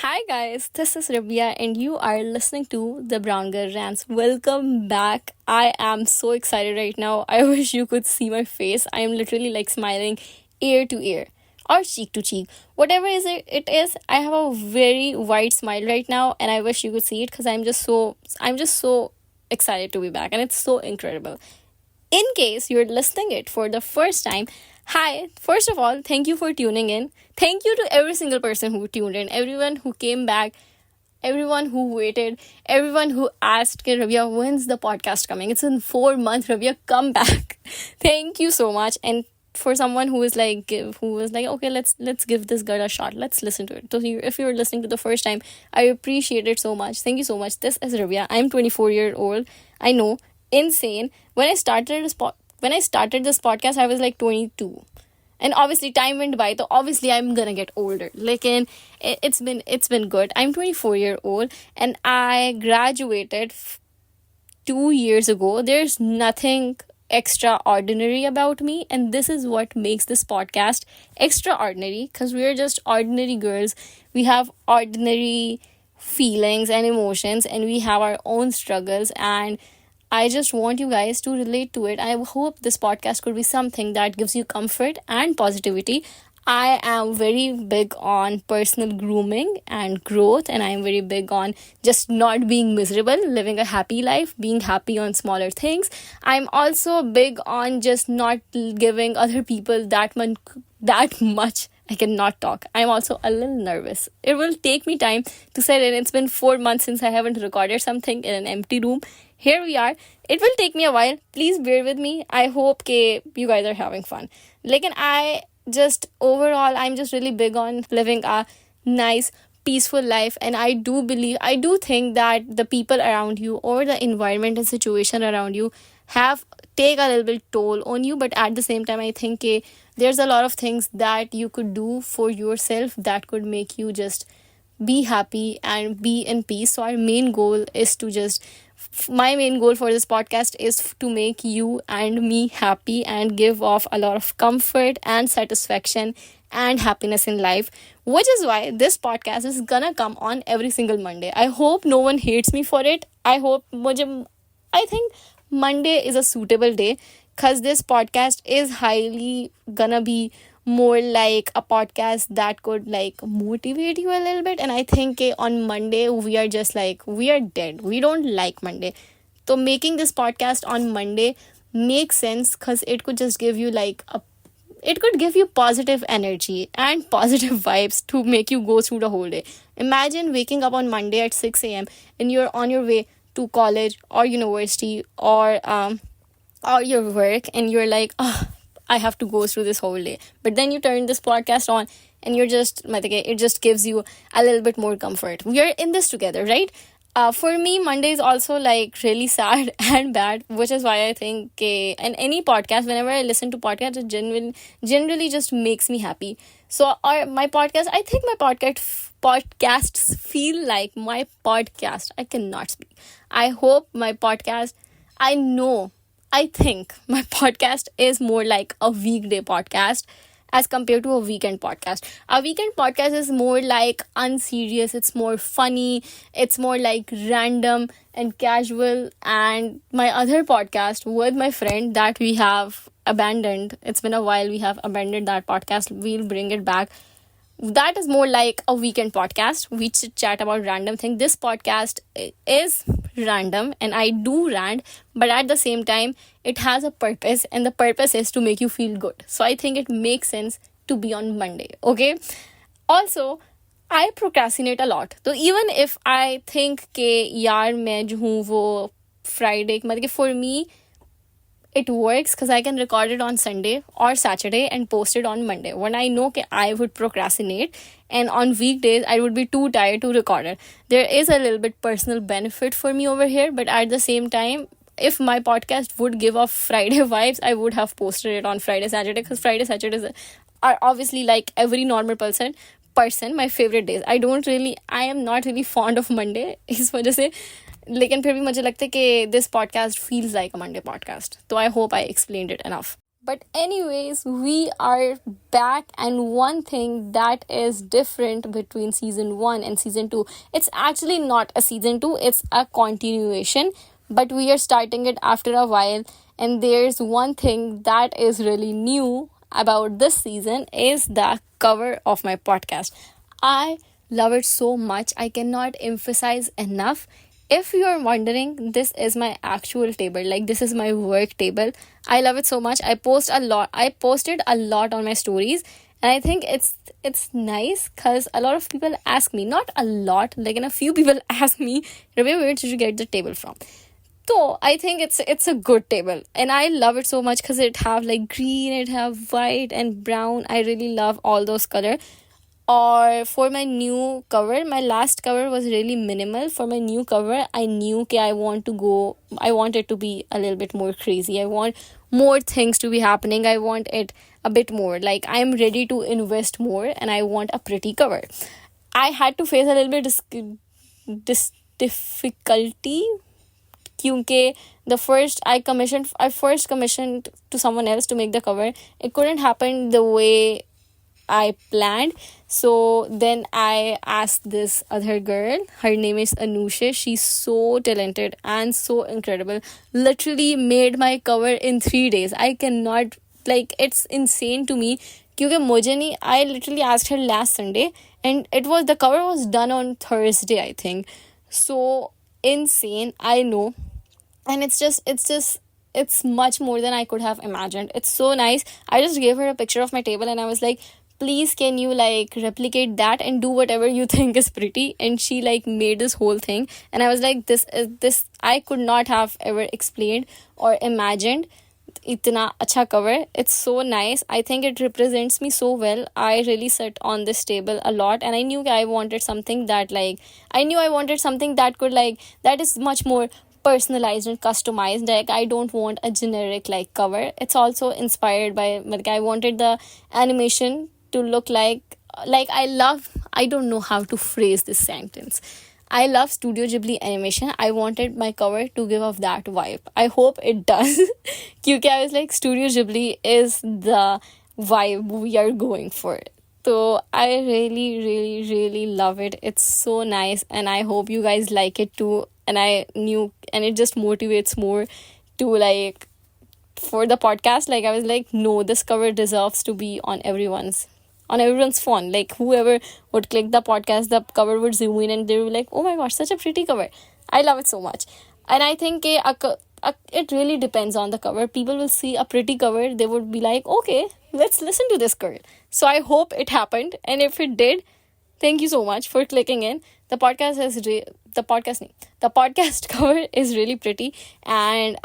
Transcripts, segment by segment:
Hi guys, this is Rabia and you are listening to The Brown Girl Rants. Welcome back. I am so excited right now. I wish you could see my face. I am literally like smiling ear to ear or cheek to cheek. Whatever it is, I have a very wide smile right now and I wish you could see it because I'm just so excited to be back and it's so incredible. In case you're listening it for the first time, hi, first of all, thank you for tuning in. Thank you to every single person who tuned in, everyone who came back, everyone who waited, everyone who asked, "Okay, Rabia, when's the podcast coming? It's in 4 months, Rabia, come back." Thank you so much. And for someone who was like, okay, let's give this girl a shot. Let's listen to it. So if you're listening to the first time, I appreciate it so much. Thank you so much. This is Rabia. I'm 24 year old. I know, insane. When I started this podcast, I was like 22, and obviously time went by, so obviously I'm gonna get older. Like, it's been good. I'm 24 year old and I graduated 2 years ago. There's nothing extraordinary about me, and this is what makes this podcast extraordinary because we're just ordinary girls. We have ordinary feelings and emotions, and we have our own struggles. And I just want you guys to relate to it. I hope this podcast could be something that gives you comfort and positivity. I am very big on personal grooming and growth, and I am very big on just not being miserable, living a happy life, being happy on smaller things. I'm also big on just not giving other people that much. I cannot talk. I'm also a little nervous. It will take me time to set in. It's been 4 months since I haven't recorded something in an empty room. Here we are. It will take me a while. Please bear with me. I hope you guys are having fun. Like, and I'm just really big on living a nice, peaceful life. And I do think that the people around you or the environment and situation around you have take a little bit toll on you. But at the same time, I think there's a lot of things that you could do for yourself that could make you just be happy and be in peace. So my main goal for this podcast is to make you and me happy and give off a lot of comfort and satisfaction and happiness in life, which is why this podcast is gonna come on every single Monday. I hope no one hates me for it. I think Monday is a suitable day because this podcast is highly gonna be more like a podcast that could like motivate you a little bit. And I think on Monday we are just like, we are dead. We don't like Monday. So making this podcast on Monday makes sense because it could give you positive energy and positive vibes to make you go through the whole day. Imagine waking up on Monday at 6 a.m. and you're on your way to college or university or your work, and you're like, oh, I have to go through this whole day. But then you turn this podcast on and it just gives you a little bit more comfort. We are in this together, right? For me, Monday is also like really sad and bad, which is why I think in any podcast, whenever I listen to podcasts, it generally just makes me happy. So, my podcast, I think my podcasts feel like my podcast. I cannot speak. I hope my podcast, I know, I think my podcast is more like a weekday podcast as compared to a weekend podcast. A weekend podcast is more like unserious, it's more funny, it's more like random and casual. And my other podcast with my friend that we have abandoned, it's been a while, we have abandoned that podcast. We'll bring it back. That is more like a weekend podcast. We chit chat about random things. This podcast is random and I do rant, but at the same time, it has a purpose, and the purpose is to make you feel good. So I think it makes sense to be on Monday. Okay. Also, I procrastinate a lot. So even if I think कि यार मैं जो हूँ वो Friday, मतलब कि for me it works because I can record it on Sunday or Saturday and post it on Monday. When I know that I would procrastinate and on weekdays I would be too tired to record it. There is a little bit personal benefit for me over here, but at the same time, if my podcast would give off Friday vibes, I would have posted it on Friday, Saturday, because Friday, Saturdays are obviously, like every normal person, my favorite days. I am not really fond of Monday इस वजह से, लेकिन फिर भी मुझे लगता है कि this podcast feels like a Monday podcast. So I hope I explained it enough. But anyways, we are back, and one thing that is different between season 1 and season 2, it's actually not a season 2, it's a continuation, but we are starting it after a while. And there's one thing that is really new about this season is the cover of my podcast. I love it so much. I cannot emphasize enough. If you're wondering, this is my actual table. Like, this is my work table. I love it so much. I posted a lot on my stories, and I think it's nice because a lot of people ask me, not a lot, like, and a few people ask me, Ravi, where did you get the table from? So I think it's a good table, and I love it so much because it have like green, it have white and brown. I really love all those color. Or for my new cover, my last cover was really minimal. For my new cover, I knew that I want it to be a little bit more crazy. I want more things to be happening. I want it a bit more. Like, I'm ready to invest more, and I want a pretty cover. I had to face a little bit difficulty क्योंकि I first commissioned to someone else to make the cover. It couldn't happen the way I planned. So then I asked this other girl. Her name is Anusha. She's so talented and so incredible. Literally made my cover in 3 days. I cannot, like, it's insane to me. क्योंकि मुझे नहीं, I literally asked her last Sunday, and the cover was done on Thursday, I think. So insane, I know. And it's much more than I could have imagined. It's so nice. I just gave her a picture of my table, and I was like, please, can you like replicate that and do whatever you think is pretty? And she like made this whole thing, and I was like, this I could not have ever explained or imagined itna acha cover. It's so nice. I think it represents me so well. I really sat on this table a lot, and I knew I wanted something that could like, that is much more personalized and customized. Like, I don't want a generic like cover. It's also inspired by, like, I wanted the animation to look like I don't know how to phrase this sentence. I love Studio Ghibli animation. I wanted my cover to give off that vibe. I hope it does. Because I was like, Studio Ghibli is the vibe we are going for. So I really, really, really love it. It's so nice, and I hope you guys like it too. And it just motivates more to like, for the podcast. Like, I was like, no, this cover deserves to be on everyone's phone. Like, whoever would click the podcast, the cover would zoom in, and they were like, oh my gosh, such a pretty cover. I love it so much. And I think it really depends on the cover. People will see a pretty cover, they would be like, okay, let's listen to this girl. So I hope it happened, and if it did, thank you so much for clicking in. The podcast cover is really pretty, and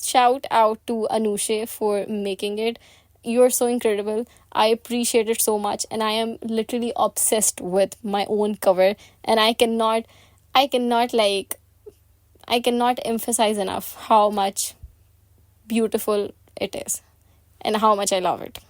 shout out to Anusha for making it. You're so incredible. I appreciate it so much, and I am literally obsessed with my own cover, and I cannot emphasize enough how much beautiful it is and how much I love it.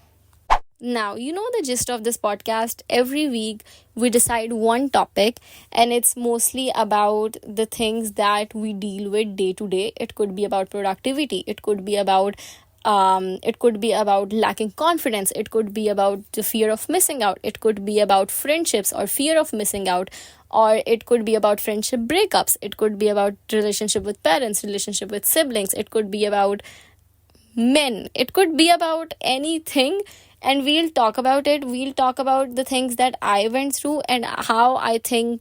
Now, you know the gist of this podcast. Every week we decide one topic, and it's mostly about the things that we deal with day to day. It could be about productivity. It could be about lacking confidence. It could be about the fear of missing out. It could be about friendships or fear of missing out, or it could be about friendship breakups. It could be about relationship with parents, relationship with siblings. It could be about men. It could be about anything, and we'll talk about it. We'll talk about the things that I went through and how I think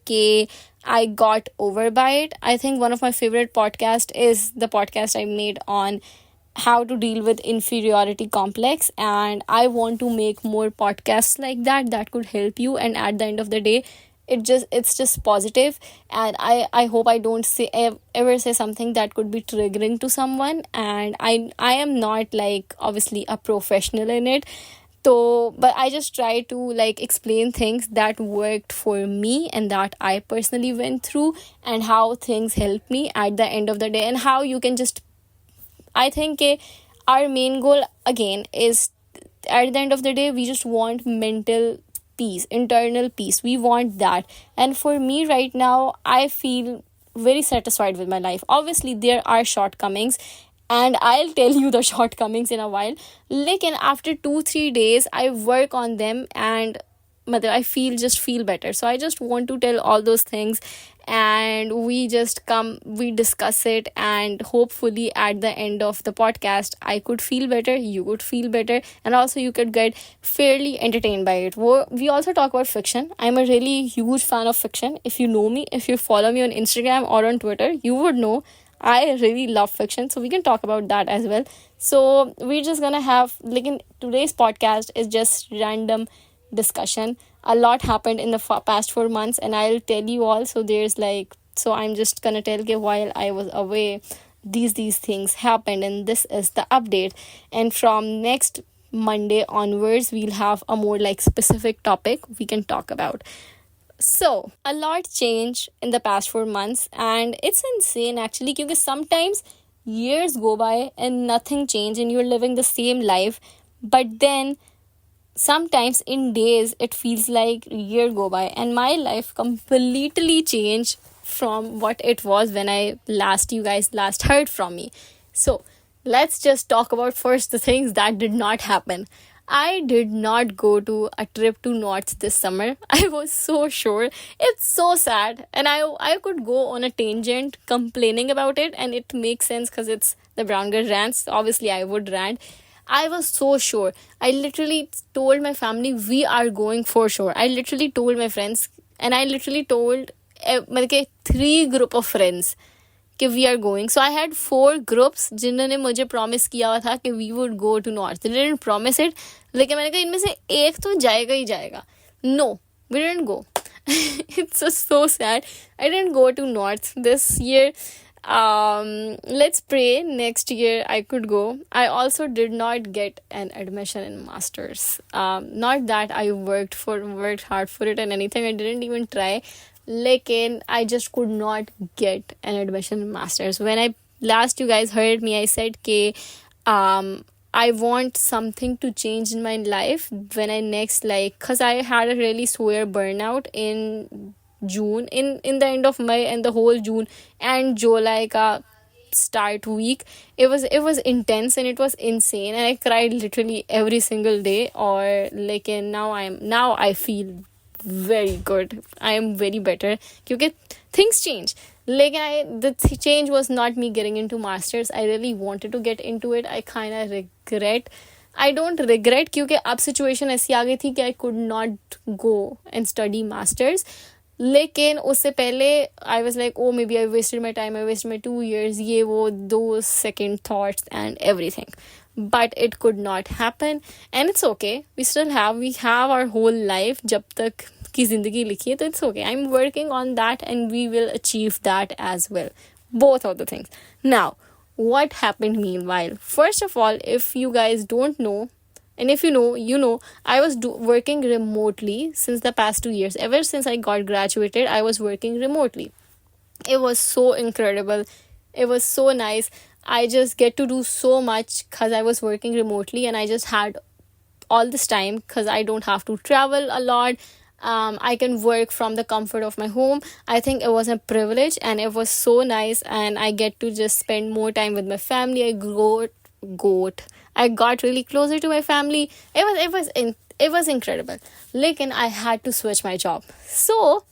I got over by it. I think one of my favorite podcasts is the podcast I made on how to deal with inferiority complex, and I want to make more podcasts like that could help you. And at the end of the day, it's just positive, and I hope I don't ever say something that could be triggering to someone. And I am not like obviously a professional in it, so but I just try to like explain things that worked for me and that I personally went through, and how things helped me at the end of the day, and how you can just, I think our main goal again is, at the end of the day, we just want mental peace, internal peace. We want that. And for me right now, I feel very satisfied with my life. Obviously, there are shortcomings, and I'll tell you the shortcomings in a while. Lekin after 2 3 days I work on them, and I feel better. So I just want to tell all those things, and we discuss it, and hopefully at the end of the podcast I could feel better, you could feel better, and also you could get fairly entertained by it. We also talk about fiction. I'm a really huge fan of fiction. If you know me, if you follow me on Instagram or on Twitter, you would know I really love fiction, so we can talk about that as well. So we're just gonna have, like, in today's podcast is just random discussion. A lot happened in the past 4 months, and I'll tell you all. So I'm just gonna tell you while I was away, these things happened, and this is the update. And from next Monday onwards, we'll have a more like specific topic we can talk about. So, a lot changed in the past 4 months, and it's insane actually because sometimes years go by and nothing changed and you're living the same life, but then sometimes in days it feels like year go by, and my life completely changed from what it was when you guys last heard from me. So, let's just talk about first the things that did not happen. I did not go to a trip to North this summer. I was so sure. It's so sad. And I could go on a tangent complaining about it, and it makes sense because it's the Brown Girl rants. So obviously, I would rant. I was so sure. I literally told my family we are going for sure. I literally told my friends, and I literally told मतलब 3 group of friends कि we are going. So I had 4 groups जिन्होंने मुझे promise किया हुआ था कि we would go to north. They didn't promise it, लेकिन मैंने कहा इनमें से एक तो जाएगा ही जाएगा. No, we didn't go. It's just so sad. I didn't go to North this year. Let's pray next year I could go. I also did not get an admission in masters. Not that I worked hard for it and anything. I didn't even try. Lekin I just could not get an admission in masters. When I last you guys heard me, I said ke I want something to change in my life when I next, like, because I had a really severe burnout in June, in the end of May and the whole June and July ka start week. It was intense and it was insane, and I cried literally every single day. Or like, and now I feel very good. I am very better because things change. Like, the change was not me getting into masters. I really wanted to get into it. I kind of regret. I don't regret because अब situation ऐसी आ गई थी कि I could not go and study masters. लेकिन उससे पहले I was like, oh, maybe I wasted my time, I wasted my 2 years, ये वो, those second thoughts and everything. But it could not happen, and it's okay. We have our whole life जब तक की जिंदगी लिखी है, तो it's okay. I'm working on that and we will achieve that as well. Both of the things. Now, what happened meanwhile? First of all, if you guys don't know, and if you know, I was working remotely since the past 2 years. Ever since I got graduated, I was working remotely. It was so incredible. It was so nice. I just get to do so much because I was working remotely, and I just had all this time because I don't have to travel a lot. I can work from the comfort of my home. I think it was a privilege, and it was so nice, and I get to just spend more time with my family. I got really closer to my family. It was incredible. Lekin I had to switch my job. So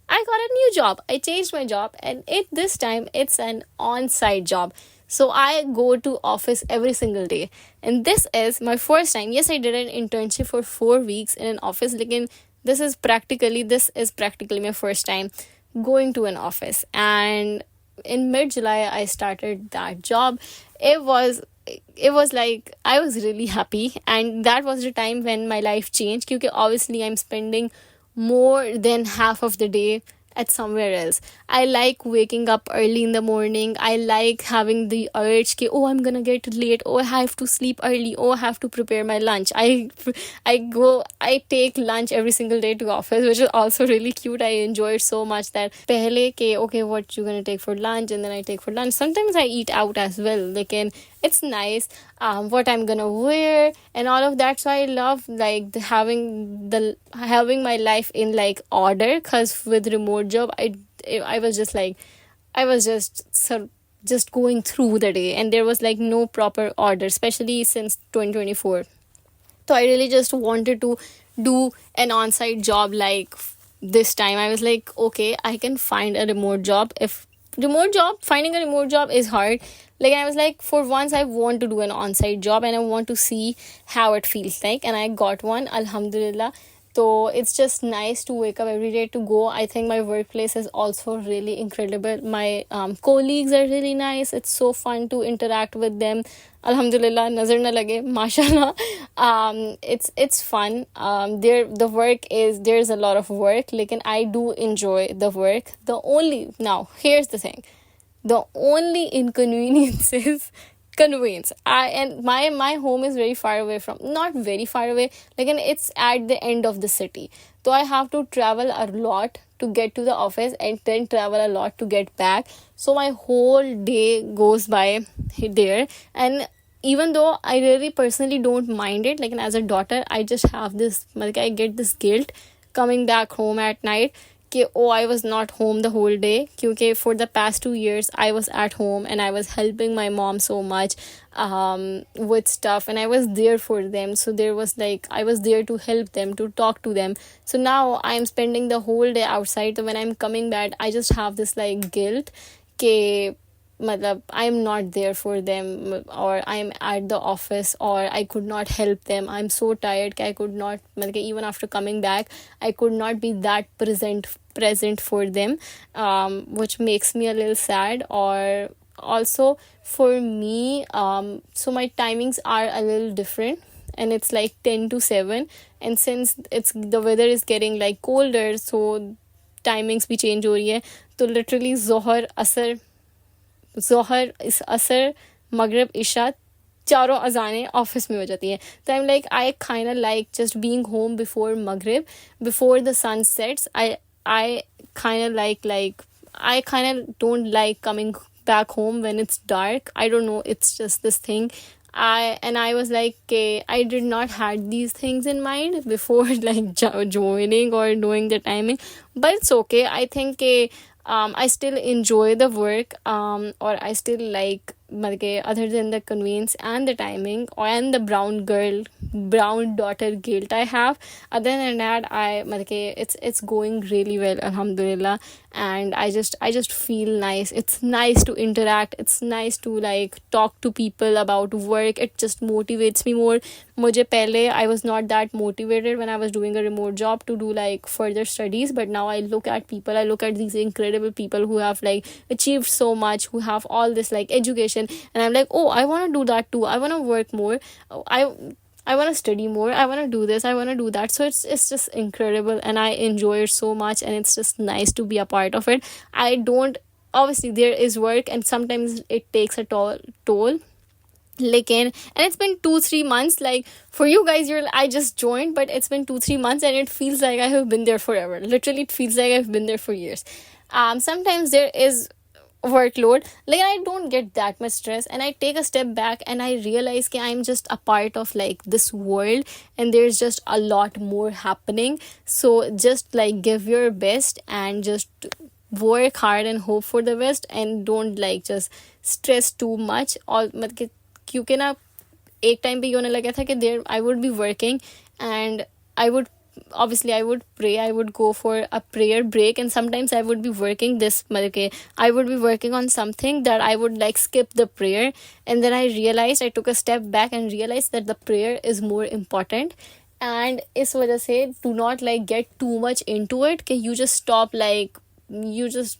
I got a new job. I changed my job, and this time it's an on-site job. So I go to office every single day. And this is my first time. Yes, I did an internship for 4 weeks in an office. Lekin this is practically my first time going to an office. And in mid-July, I started that job. It was like I was really happy, and that was the time when my life changed because obviously I'm spending more than half of the day at somewhere else. I like waking up early in the morning. I like having the urge कि oh, I'm gonna get late, oh, I have to sleep early, oh, I have to prepare my lunch. I take lunch every single day to office, which is also really cute. I enjoy it so much that पहले के okay, what you gonna take for lunch, and then I take for lunch. Sometimes I eat out as well. Like, it's nice what I'm gonna wear and all of that. So I love like having my life in like order, because with remote job I was just just going through the day, and there was like no proper order, especially since 2024. So I really just wanted to do an on-site job. Like this time I was like, okay, I can find a remote job. If remote job finding a remote job is hard, like I was like, for once I want to do an on-site job and I want to see how it feels like, and I got one, alhamdulillah. So it's just nice to wake up every day to go. I think my workplace is also really incredible. My colleagues are really nice. It's so fun to interact with them. Alhamdulillah, nazar na lage, mashallah. It's fun. The work is, there's a lot of work. Like, and I do enjoy the work. Now here's the thing. The only inconvenience is conveyance. My home is very far away from, not very far away, like, and it's at the end of the city. So I have to travel a lot to get to the office and then travel a lot to get back. So my whole day goes by there. And even though I really personally don't mind it, like, and as a daughter, I just have this, like, I get this guilt coming back home at night, कि oh, I was not home the whole day, क्योंकि for the past 2 years I was at home and I was helping my mom so much with stuff, and I was there for them. So there was like, I was there to help them, to talk to them. So now I'm spending the whole day outside. So when I'm coming back, I just have this like guilt कि matlab, I'm not there for them, or I'm at the office, or I could not help them. I'm so tired I could not, even after coming back, I could not be that present for them, which makes me a little sad. Or also for me, so my timings are a little different, and it's like 10 to 7, and since it's the weather is getting like colder, so timings भी change हो रही है. तो literally जोहर असर मगरब इशा चारों अजानें office में हो जाती हैं. तो I am like, I kind of like just being home before मगरिब, before the sun sets. I kind of like I kind of don't like coming back home when it's dark. I don't know, it's just this thing. I was like, okay, I did not had these things in mind before like joining or knowing the timing, but it's okay. I think I still enjoy the work, or I still like, other than the convenience and the timing and the brown daughter guilt I have, other than that, it's going really well, alhamdulillah. And I just feel nice. It's nice to interact, it's nice to like talk to people about work. It just motivates me more. मुझे पहले I was not that motivated when I was doing a remote job to do like further studies, but now I look at these incredible people who have like achieved so much, who have all this like education, and I'm like, oh, I want to do that too. I want to work more. I want to study more. I want to do this. I want to do that. So it's just incredible, and I enjoy it so much, and it's just nice to be a part of it. I don't, obviously there is work, and sometimes it takes a toll. And it's been 2-3 months, like for you guys, I just joined, but it's been 2-3 months, and it feels like I have been there forever. Literally, it feels like I've been there for years. Sometimes there is workload, like I don't get that much stress, and I take a step back and I realize that I'm just a part of like this world, and there's just a lot more happening. So just like give your best and just work hard and hope for the best, and don't like just stress too much. All क्योंकि ना एक time पे ये होने लगा था कि there I would be working, and I would pray, I would go for a prayer break, and sometimes I would be working I would be working on something that I would like skip the prayer, and then I took a step back and realized that the prayer is more important. And इस वजह से do not like get too much into it कि you just stop, like you just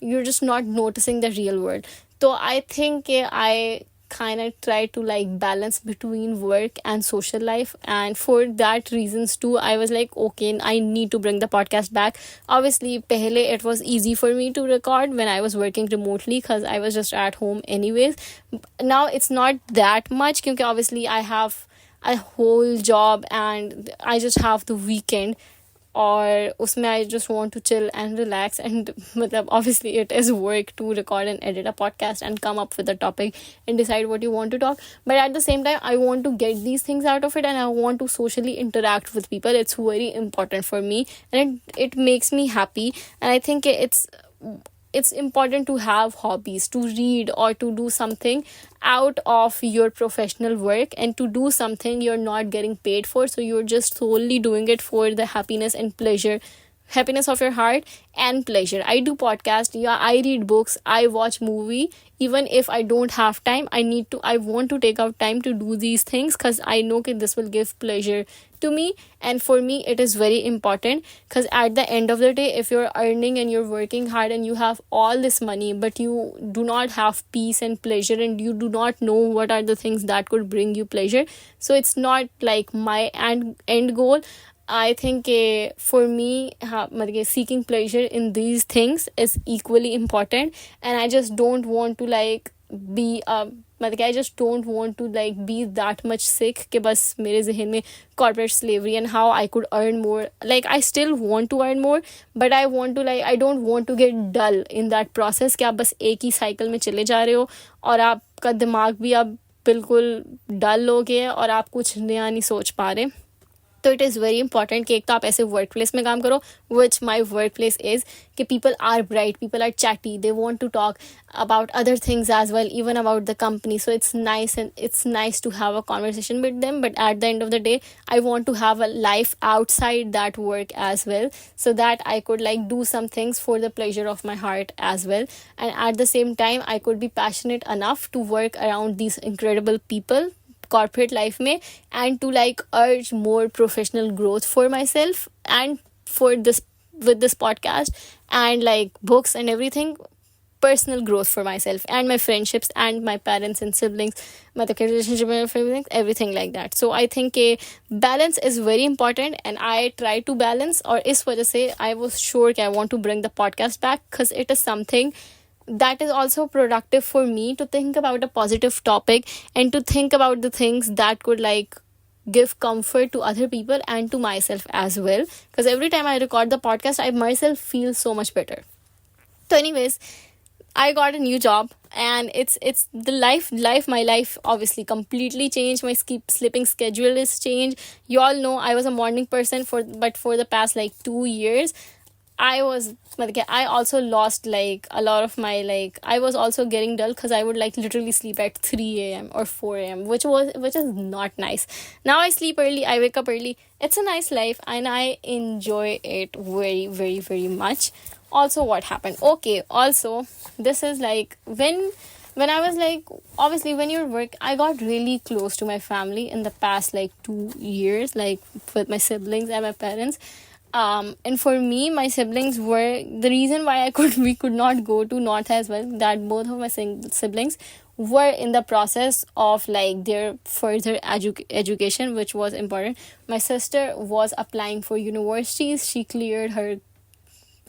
you're just not noticing the real world. So I think I kind of try to like balance between work and social life, and for that reasons too, I was like, okay, I need to bring the podcast back. Obviously pehle it was easy for me to record when I was working remotely because I was just at home anyways. Now it's not that much because obviously I have a whole job and I just have the weekend, और उसमें I just want to chill and relax, and मतलब obviously it is work to record and edit a podcast and come up with a topic and decide what you want to talk, but at the same time I want to get these things out of it, and I want to socially interact with people. It's very important for me, and it makes me happy, and I think it's it's important to have hobbies, to read or to do something out of your professional work, and to do something you're not getting paid for, so you're just solely doing it for the happiness of your heart and pleasure. I do podcast, yeah, I read books, I watch movie. Even if I don't have time, I want to take out time to do these things, because I know that this will give pleasure to me. And for me it is very important, because at the end of the day, if you're earning and you're working hard and you have all this money, but you do not have peace and pleasure, and you do not know what are the things that could bring you pleasure, so it's not like my end goal. I think for me, seeking pleasure in these things is equally important, and I just don't want to like be I just don't want to like be that much sick कि बस मेरे जहन में corporate slavery and how I could earn more. Like I still want to earn more, but I don't want to get dull in that process कि आप बस एक ही cycle में चले जा रहे हो और आपका दिमाग भी अब बिल्कुल डल हो गया है और आप कुछ नया नहीं सोच पा रहे. तो इट इज़ वेरी इंपॉर्टेंट कि एक तो आप ऐसे वर्क प्लेस में काम करो, which my work place is, कि people are bright, people are chatty, they want to talk about other things as well, even about the company. So it's nice to have a conversation with them, but at the end of the day, I want to have a life outside that work as well, so that I could like do some things for the pleasure of my heart as well, and at the same time I could be passionate enough to work around these incredible people corporate life mein, and to like urge more professional growth for myself, and for this with this podcast and like books and everything, personal growth for myself and my friendships and my parents and siblings, my relationship and everything like that. So I think a balance is very important, and I try to balance, or is वजह से I was sure that I want to bring the podcast back, because it is something that is also productive for me to think about a positive topic and to think about the things that could like give comfort to other people and to myself as well, because every time I record the podcast I myself feel so much better. So anyways, I got a new job, and it's the my life obviously completely changed. My sleeping schedule is changed. You all know I was a morning person but for the past like 2 years I also lost like a lot of my like, I was also getting dull because I would like literally sleep at 3 a.m. or 4 a.m. which is not nice. Now I sleep early, I wake up early. It's a nice life and I enjoy it very, very, very much. Also, what happened? Okay, also this is like when I was like, obviously when you work, I got really close to my family in the past like 2 years, like with my siblings and my parents. And for me, my siblings were the reason why we could not go to North as well, that both of my siblings were in the process of like their further education, which was important. My sister was applying for universities. She cleared her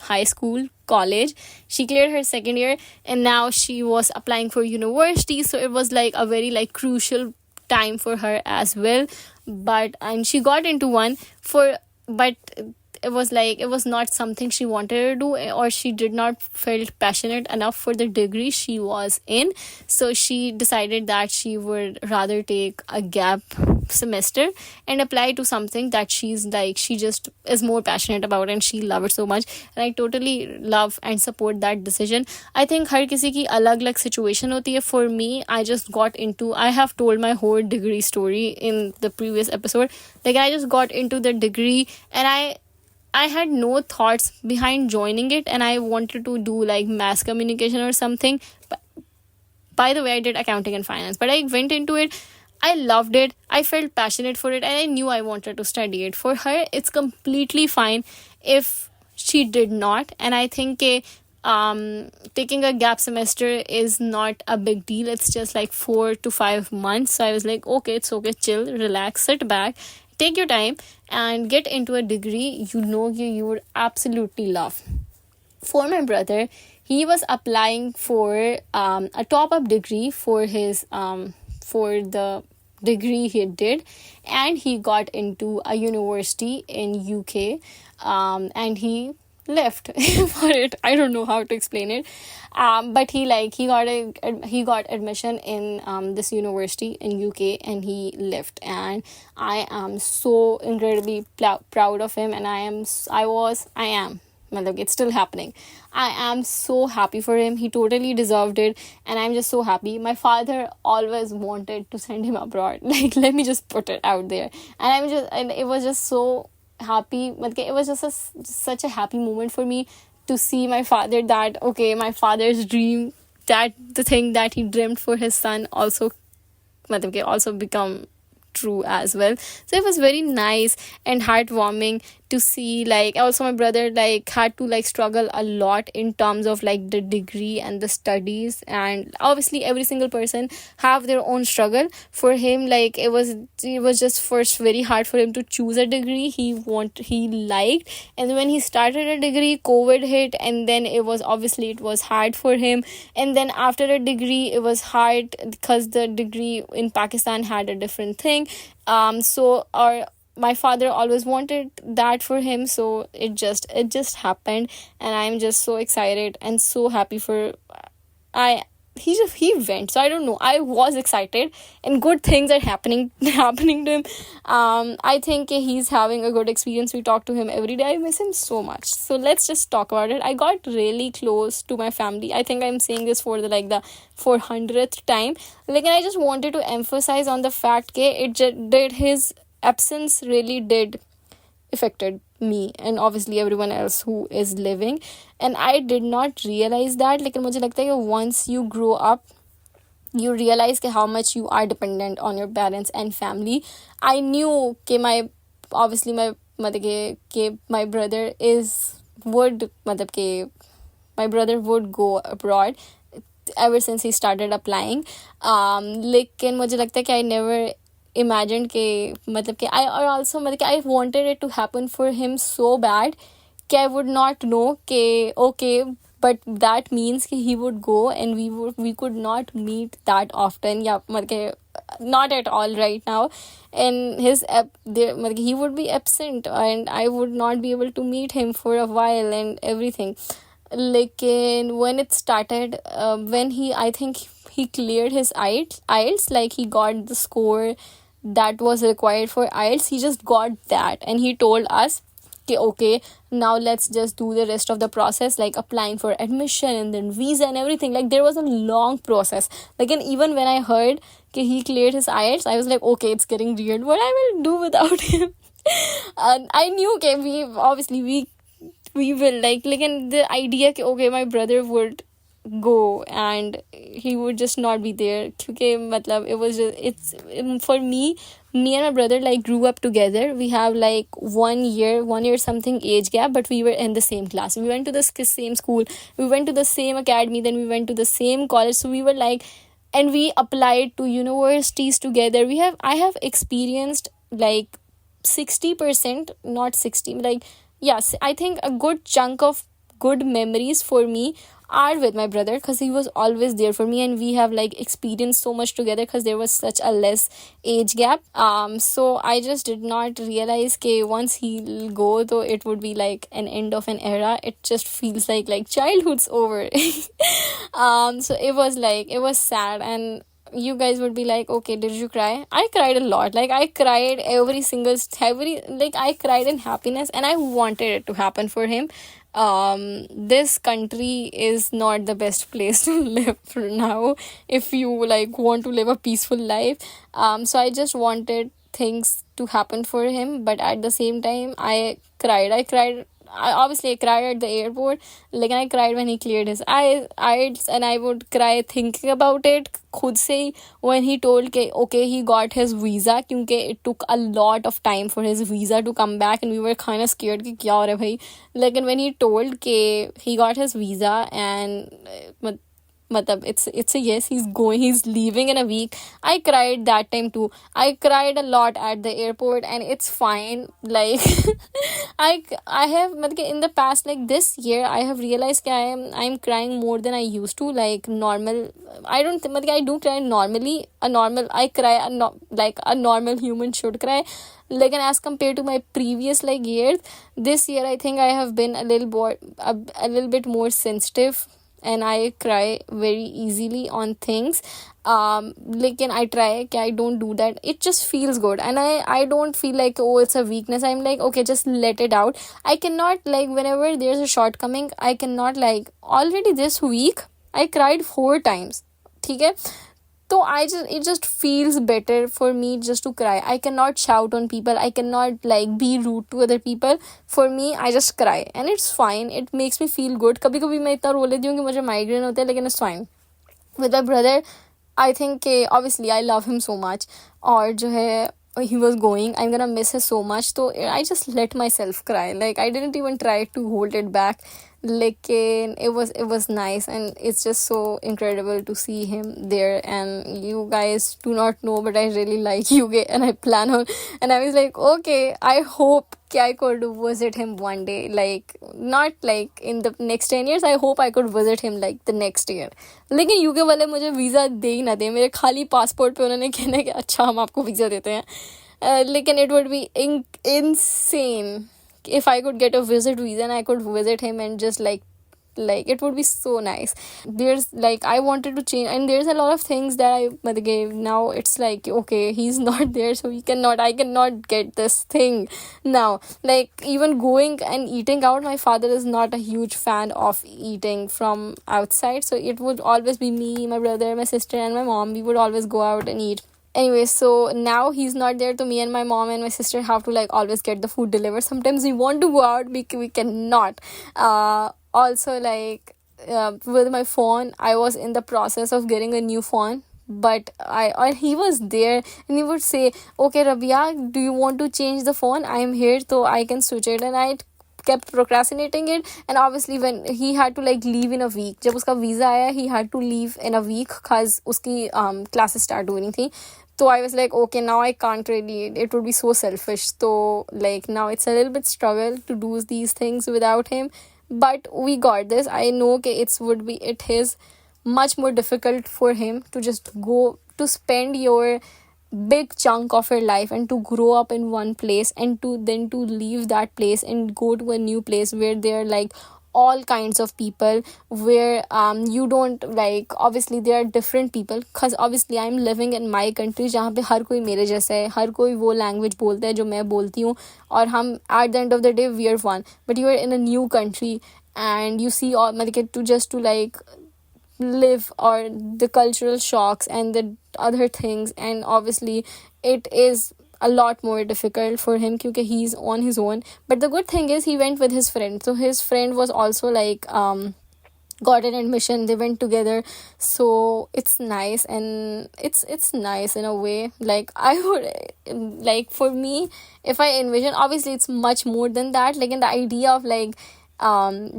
high school, college, she cleared her second year, and now she was applying for university. So it was like a very like crucial time for her as well. And she got into one but it was not something she wanted to do, or she did not felt passionate enough for the degree she was in. So she decided that she would rather take a gap semester and apply to something that she just is more passionate about and she loves it so much. And I totally love and support that decision. I think हर किसी की अलग-अलग situation होती है. For me, I have told my whole degree story in the previous episode. Like I just got into the degree and I had no thoughts behind joining it, and I wanted to do like mass communication or something. But by the way, I did accounting and finance, but I went into it. I loved it. I felt passionate for it, and I knew I wanted to study it. For her, it's completely fine if she did not. And I think taking a gap semester is not a big deal. It's just like 4 to 5 months. So I was like, okay, it's okay, chill, relax, sit back, take your time and get into a degree you would absolutely love. For my brother, he was applying for a top-up degree for his for the degree he did, and he got into a university in UK, and he left for it. I don't know how to explain it, but he got admission in this university in UK, and he left. And I am so incredibly proud of him, and I am matlab it's still happening. I am so happy for him. He totally deserved it, and I'm just so happy. My father always wanted to send him abroad. Like, let me just put it out there. And it was just so happy. Matlab it was just such a happy moment for me to see my father, that okay, my father's dream, that the thing that he dreamt for his son also matlab कि also become true as well. So it was very nice and heartwarming to see. Like, also my brother like had to like struggle a lot in terms of like the degree and the studies, and obviously every single person have their own struggle. For him, like, it was just first very hard for him to choose a degree he liked, and when he started a degree, COVID hit, and then it was hard for him. And then after a degree, it was hard because the degree in Pakistan had a different thing. So our my father always wanted that for him, so it just happened, and I'm just so excited and so happy for I he went. So I don't know, I was excited, and good things are happening happening to him. I think he's having a good experience. We talk to him every day. I miss him so much. So let's just talk about it. I got really close to my family. I think I'm saying this for the 400th time. Like, and I just wanted to emphasize on the fact that did his absence really did affected me and obviously everyone else who is living. And I did not realize that. Like, मुझे लगता है कि once you grow up, you realize कि how much you are dependent on your parents and family. I knew कि my मतलब कि my brother my brother would go abroad ever since he started applying. लेकिन मुझे लगता है कि I never imagined कि मतलब कि I wanted it to happen for him so bad कि I would not know कि okay, but that means कि he would go and we could not meet that often. Yeah, मतलब कि not at all right now. And he would be absent, and I would not be able to meet him for a while and everything. Lekin when it started, when I think he cleared his IELTS, like he got the score that was required for IELTS. He just got that, and he told us कि okay, now let's just do the rest of the process, like applying for admission and then visa and everything. Like, there was a long process. Like, and even when I heard कि he cleared his IELTS, I was like, okay, it's getting weird. What I will do without him? And I knew okay, we will like and the idea कि okay, my brother would go and he would just not be there क्योंकि मतलब it was just it's for me and my brother like grew up together. We have like 1 year something age gap, but we were in the same class. We went to the same school, we went to the same academy, then we went to the same college. So we were like, and we applied to universities together. I have experienced like 60%, not 60, like yes, I think a good chunk of good memories for me are with my brother because he was always there for me, and we have like experienced so much together because there was such a less age gap. So I just did not realize that once he'll go, though, it would be like an end of an era. It just feels like childhood's over. So it was sad, and you guys would be like, okay, did you cry? I cried a lot. Like, I cried I cried in happiness, and I wanted it to happen for him. This country is not the best place to live for now if you like want to live a peaceful life. So I just wanted things to happen for him, but at the same time I cried. I cried at the airport. Like, I cried when he cleared his IELTS, and I would cry thinking about it खुद से ही when he told के okay, he got his visa, क्योंकि it took a lot of time for his visa to come back, and we were kind of scared कि क्या हो रहा है भाई. लेकिन when he told के he got his visa and matlab it's a yes, he's leaving in a week, I cried that time too. I cried a lot at the airport, and it's fine. Like, I have matlab in the past, like this year, I have realized that I'm crying more than I used to. Like, normal, I don't think I do cry normally. I cry like a normal human should cry. Like, and as compared to my previous like years, this year I think I have been a little bit more sensitive and I cry very easily on things. Lekin I try कि I don't do that. It just feels good, and I don't feel like, oh, it's a weakness. I'm like, okay, just let it out. I cannot, like, whenever there's a shortcoming, I cannot, like, already this week I cried 4 times. ठीक है. So it just feels better for me just to cry. I cannot shout on people. I cannot, like, be rude to other people. For me, I just cry and it's fine. It makes me feel good. कभी कभी मैं इतना रो लेती हूँ कि मुझे migraine होता है, लेकिन it's fine. With my brother, I think obviously I love him so much. और जो है, he was going, I'm gonna miss him so much. So I just let myself cry. Like, I didn't even try to hold it back. Lekin it was nice, and it's just so incredible to see him there. And you guys do not know, but I really like UK, and I plan on, and I was like, okay, I hope I could visit him one day, like, not like in the next 10 years. I hope I could visit him like the next year. लेकिन UK वाले मुझे visa दे ही ना दे. मेरे खाली passport पे उन्होंने कहना है कि अच्छा हम आपको वीज़ा देते हैं. लेकिन it would be insane if I could get a visit visa and I could visit him and just like it would be so nice. There's, like, I wanted to change, and there's a lot of things that I gave. Now it's like, okay, he's not there, so I cannot get this thing now. Like, even going and eating out, my father is not a huge fan of eating from outside, so it would always be me, my brother, my sister, and my mom. We would always go out and eat. Anyway, so now he's not there, to me and my mom and my sister have to, like, always get the food delivered. Sometimes we want to go out, we cannot. Also, like, with my phone, I was in the process of getting a new phone, but he was there, and he would say, okay, Rabia, do you want to change the phone? I'm here, so I can switch it. And I kept procrastinating it, and obviously when he had to, like, leave in a week, जब उसका visa आया, he had to leave in a week cause उसकी classes start हो रही थी. So I was like, okay, now I can't really, it would be so selfish. So, like, now it's a little bit struggle to do these things without him, but we got this. I know it is much more difficult for him to just go to spend your big chunk of your life and to grow up in one place, and to then to leave that place and go to a new place where there are, like, all kinds of people, where you don't, like, obviously there are different people, because obviously I'm living in my country जहाँ पे हर कोई मेरे जैसा है, हर कोई वो language बोलता है जो मैं बोलती हूँ, और हम at the end of the day we are one. But you are in a new country, and you see all, मतलब to like live, or the cultural shocks and the other things, and obviously it is a lot more difficult for him because he's on his own. But the good thing is he went with his friend, so his friend was also, like, got an admission, they went together. So it's nice, and it's nice in a way. Like, I would, like, for me, if I envision, obviously it's much more than that, like, in the idea of, like,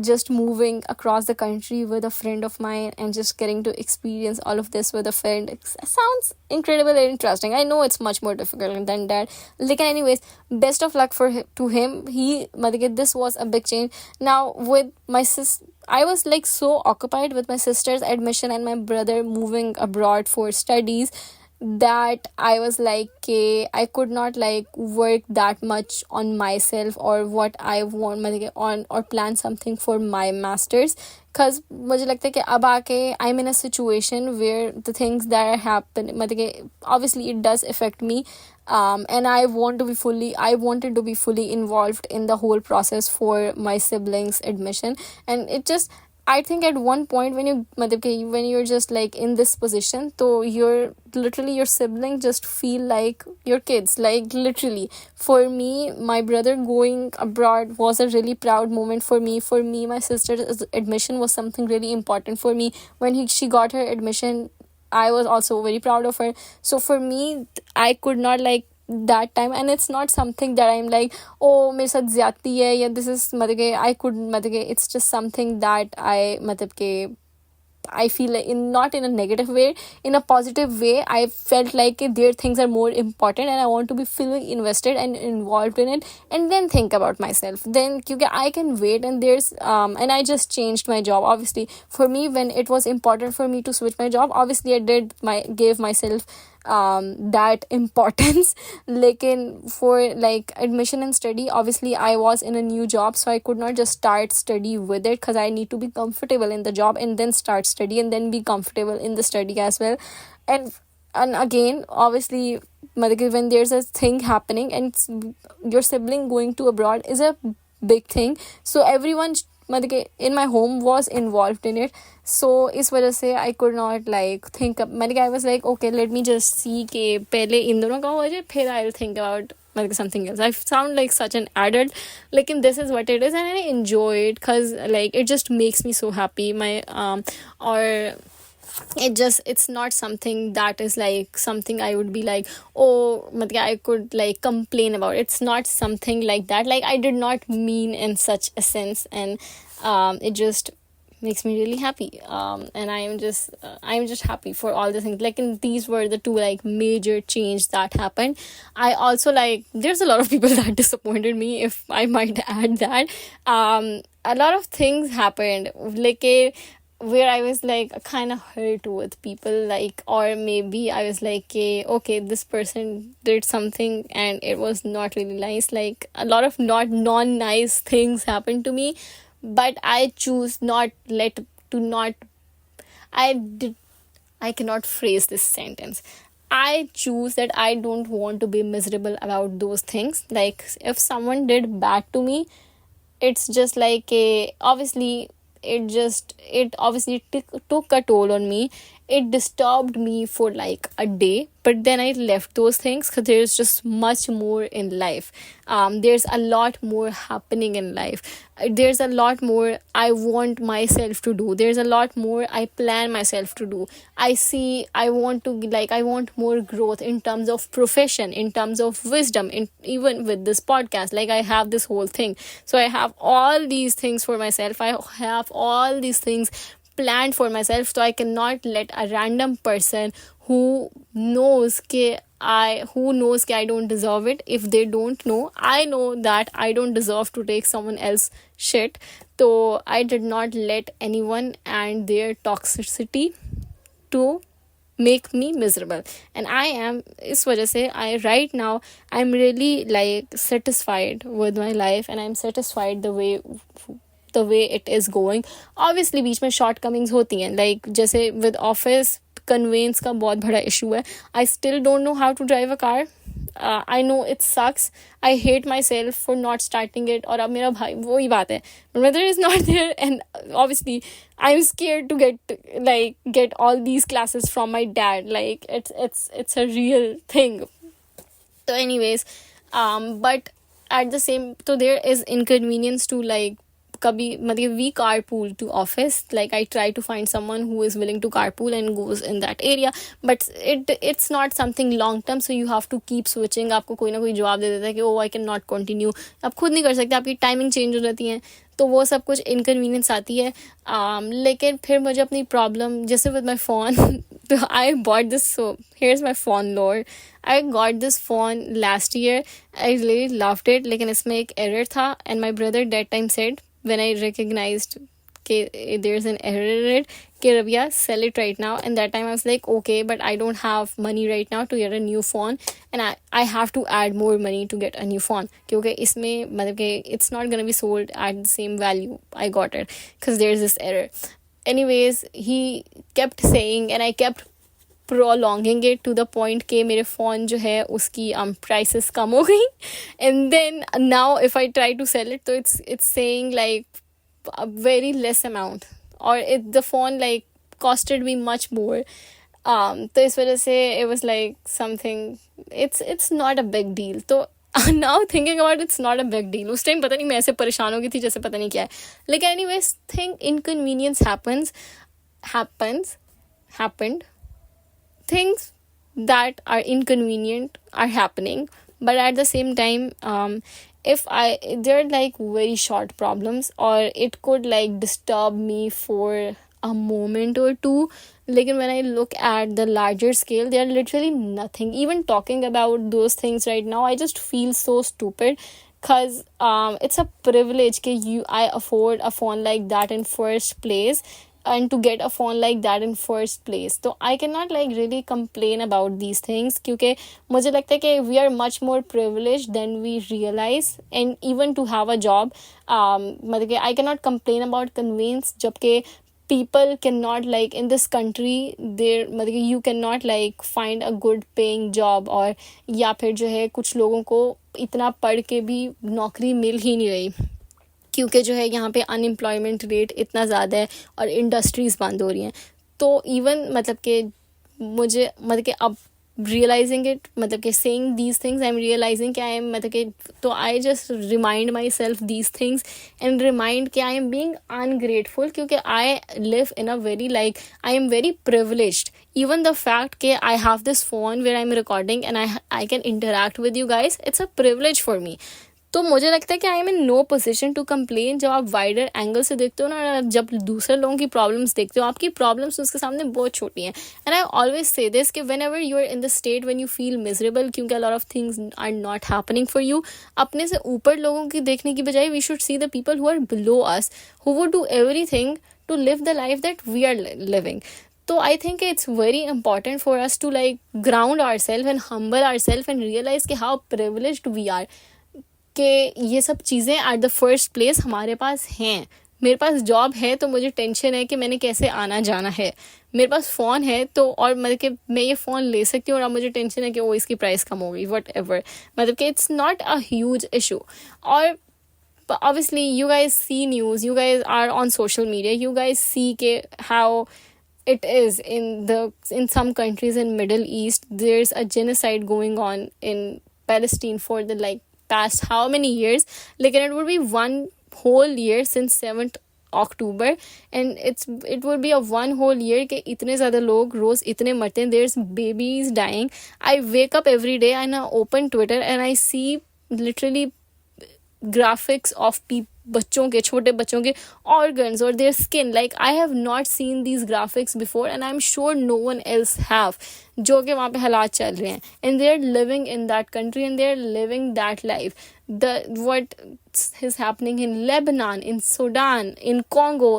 just moving across the country with a friend of mine and just getting to experience all of this with a friend, it sounds incredible and interesting. I know it's much more difficult than that. Like, anyways, best of luck to him. This was a big change. Now with my sis, I was, like, so occupied with my sister's admission and my brother moving abroad for studies that I was like, I could not, like, work that much on myself or what I want, on, or plan something for my masters, because मुझे लगता है कि अब आके I'm in a situation where the things that are happening, obviously it does affect me, and I wanted to be fully involved in the whole process for my siblings' admission. And it just, I think at one point when you're just, like, in this position, so you're literally, your siblings just feel like your kids, like, literally. For me, my brother going abroad was a really proud moment for me. My sister's admission was something really important for me. When she got her admission, I was also very proud of her. So for me, I could not, like, that time, and it's not something that I'm like, oh, मेरे साथ ज़्यादती है, या this is it's just something that I feel like, not in a negative way, in a positive way. I felt like their things are more important, and I want to be fully invested and involved in it, and then think about myself. Then, because I can wait, and there's and I just changed my job. Obviously, for me, when it was important for me to switch my job, obviously I gave myself that importance. Lekin for like admission and study, obviously I was in a new job, so I could not just start study with it, because I need to be comfortable in the job and then start study and then be comfortable in the study as well. and and again, obviously, मतलब when there's a thing happening and your sibling going to abroad is a big thing, so everyone मतलब in my home was involved in it. So इस वजह से I could not like think up, मतलब I was like, okay, let me just see कि पहले इन दोनों का हो जाए, फिर I'll think about like something else. I sound like such an adult, like, and this is what it is, and I enjoy it because like it just makes me so happy. My or it's not something that is like something I would be like, oh, matlab, I could like complain about. It's not something like that. Like, I did not mean in such a sense, and it just makes me really happy. And I'm just happy for all the things. Like, and these were the two like major change that happened. I also like, there's a lot of people that disappointed me, if I might add that. A lot of things happened, like where I was like kind of hurt with people, like, or maybe I was like, okay, this person did something and it was not really nice. Like, a lot of not non-nice things happened to me, but I choose not. I did. I cannot phrase this sentence. I choose that I don't want to be miserable about those things. Like, if someone did bad to me, it's just like obviously it obviously took a toll on me. It disturbed me for like a day, but then I left those things because there's just much more in life. There's a lot more happening in life. There's a lot more I want myself to do. There's a lot more I plan myself to do. I want more growth in terms of profession, in terms of wisdom, in even with this podcast. Like, I have this whole thing, so I have all these things for myself. I have all these things planned for myself, so I cannot let a random person who knows कि I don't deserve it. If they don't know, I know that I don't deserve to take someone else shit. So I did not let anyone and their toxicity to make me miserable. And I am, इस वजह से I right now I'm really like satisfied with my life, and I'm satisfied the way it is going. Obviously बीच में shortcomings होती हैं, like जैसे with office conveyance का बहुत बड़ा issue है. I still don't know how to drive a car. I know it sucks. I hate myself for not starting it. और अब मेरा भाई, वही बात है, my brother is not there, and obviously I'm scared to get all these classes from my dad. Like, it's a real thing. So anyways, but at the same, so there is inconvenience to like कभी मतलब we carpool to office. Like, I try to find someone who is willing to carpool and goes in that area, but it's not something long term, so you have to keep switching. आपको कोई ना कोई जवाब दे देता है कि oh, I cannot continue. आप खुद नहीं कर सकते, आपकी टाइमिंग चेंज हो जाती है, तो वो सब कुछ इनकन्वीनियंस आती है. लेकिन फिर मुझे अपनी प्रॉब्लम, जैसे विद माई फ़ोन, तो I bought this, so hairs my phone Lord. I got this phone last year. I really loved it, लेकिन इसमें एक एरर था, and my brother that time said, when I recognized there's an error in it, okay, Rabia, sell it right now. And that time I was like, okay, but I don't have money right now to get a new phone, and I have to add more money to get a new phone, because isme matlab ke it's not gonna be sold at the same value I got it, because there's this error. Anyways, he kept saying, and I kept prolonging it to the point के मेरे phone जो है उसकी prices कम हो गई. And then now if I try to sell it, so it's saying like a very less amount, or the phone like costed me much more. तो इस वजह से it was like something, it's not a big deal. तो now thinking about it, it's not a big deal. उस time पता नहीं मैं ऐसे परेशान हो गई थी जैसे पता नहीं क्या है. Like, anyways, think inconvenience happened. Things that are inconvenient are happening, but at the same time, if they're like very short problems, or it could like disturb me for a moment or two. Like, when I look at the larger scale, they are literally nothing. Even talking about those things right now, I just feel so stupid, because it's a privilege that I afford a phone like that in first place. and to get a phone like that in first place. So I cannot like really complain about these things, क्योंकि मुझे लगता है कि we are much more privileged than we realize, and even to have a job, मतलब कि I cannot complain about convenience, जबकि people cannot like in this country there, मतलब कि you cannot like find a good paying job, और या फिर जो है कुछ लोगों को इतना पढ़ के भी नौकरी मिल ही नहीं रही, क्योंकि जो है यहाँ पे अनएम्प्लॉयमेंट रेट इतना ज़्यादा है और इंडस्ट्रीज़ बंद हो रही हैं. तो इवन मतलब कि मुझे मतलब कि अब रियलाइजिंग इट, मतलब कि saying these things, I am realising कि आई एम मतलब कि, तो I just remind myself these things and remind कि आई एम बीइंग अनग्रेटफुल, क्योंकि I live in a very like I am very privileged. even the fact कि I have this phone where I'm recording and I can interact with you guys, it's a privilege for me. तो मुझे लगता है कि I am in no position to complain. जब आप wider angle से देखते हो ना, जब दूसरे लोगों की प्रॉब्लम्स देखते हो, आपकी प्रॉब्लम्स उसके सामने बहुत छोटी हैं. And I always say this कि whenever you are in the state when you feel miserable, क्योंकि a lot of things are not happening for you, अपने से ऊपर लोगों की देखने की बजाय we should see the people who are below us, who would do everything to live the life that we are living. So I think it's very important for us to like ground ourselves and humble ourselves and realize कि how privileged we are, कि ये सब चीज़ें at the first place हमारे पास हैं. मेरे पास job है तो मुझे टेंशन है कि मैंने कैसे आना जाना है. मेरे पास फ़ोन है तो, और मतलब कि मैं ये फ़ोन ले सकती हूँ, और अब मुझे टेंशन है कि वो इसकी प्राइस कम हो गई, वट एवर, मतलब कि it's not a huge issue. और obviously you guys see news, you guys are on social media, you guys see how it is in some countries in Middle East. There's a genocide going on in Palestine for the like past how many years, like, and it would be one whole year since 7th October, and it would be a one whole year कि इतने ज़्यादा लोग रोज़ इतने मरते हैं. There's babies dying. I wake up every day and I open Twitter and I see literally graphics of बच्चों के, छोटे बच्चों के organs or their skin. Like I have not seen these graphics before and I'm sure no one else have, जो कि वहाँ पे हालात चल रहे हैं, and they're living in that country and they're living that life. What is happening in Lebanon, in Sudan, in Congo,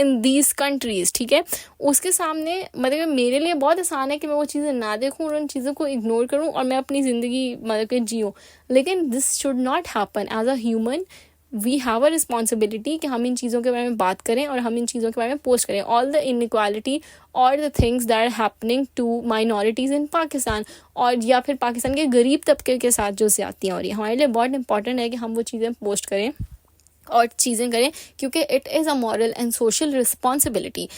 in these countries, ठीक है, उसके सामने मतलब मेरे लिए बहुत आसान है कि मैं वो चीज़ें ना देखूं और उन चीज़ों को इग्नोर करूं और मैं अपनी ज़िंदगी मतलब कि जीऊं. लेकिन this should not happen. As a human we have a responsibility कि हम इन चीज़ों के बारे में बात करें और हम इन चीज़ों के बारे में पोस्ट करें. ऑल द इनइक्वालिटी और the things that are happening to minorities in Pakistan, और या फिर पाकिस्तान के गरीब तबके के साथ जो ज़्यादतियाँ हो रही हैं, हमारे लिए बहुत इंपॉर्टेंट है कि हम वो चीज़ें पोस्ट करें और चीज़ें करें, क्योंकि it is a moral and social responsibility.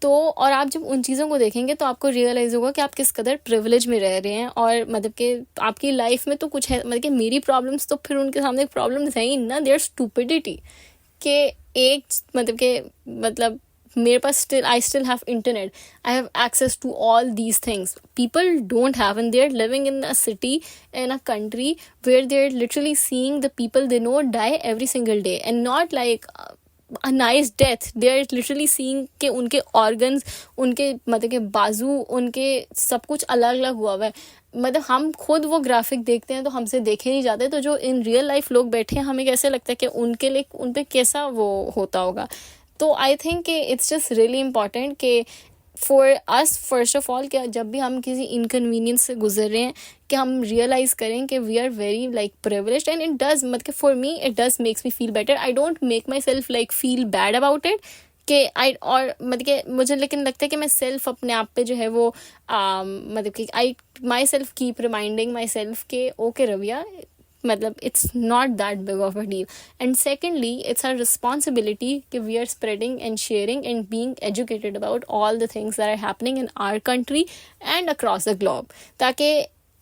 तो और आप जब उन चीज़ों को देखेंगे तो आपको रियलाइज़ होगा कि आप किस कदर प्रिविलेज में रह रहे हैं, और मतलब कि आपकी लाइफ में तो कुछ है, मतलब कि मेरी प्रॉब्लम्स तो फिर उनके सामने प्रॉब्लम्स हैं ही ना. देयर स्टूपिडिटी कि एक मतलब मेरे पास I still have internet, I have access to all these things. People don't have, and they are living in a city, in a country where they are literally seeing the people they know die every single day, and not like a nice death. They are literally seeing कि उनके organs, उनके मतलब के बाजू, उनके सब कुछ अलग अलग हुआ है. मतलब हम खुद वो ग्राफिक देखते हैं तो हमसे देखे नहीं जाते, तो जो इन रियल लाइफ लोग बैठे हैं हमें कैसे लगता है कि उनके लिए उन पे कैसा वो होता होगा. तो आई थिंक कि इट्स जस्ट रियली इम्पॉर्टेंट कि for us first of all कि जब भी हम किसी इनकन्वीनियंस से गुजर रहे हैं कि हम रियलाइज़ करें कि we are very like privileged, and it does मतलब for me it does makes me feel better. I don't make myself like feel bad about it कि आई, और मतलब कि मुझे लेकिन लगता है कि मैं सेल्फ अपने आप पे जो है वो मतलब कि I myself keep reminding myself के ओके रविया, मतलब it's not that big of a deal. And secondly, it's our responsibility कि we are spreading and sharing and being educated about all the things that are happening in our country and across the globe, ताकि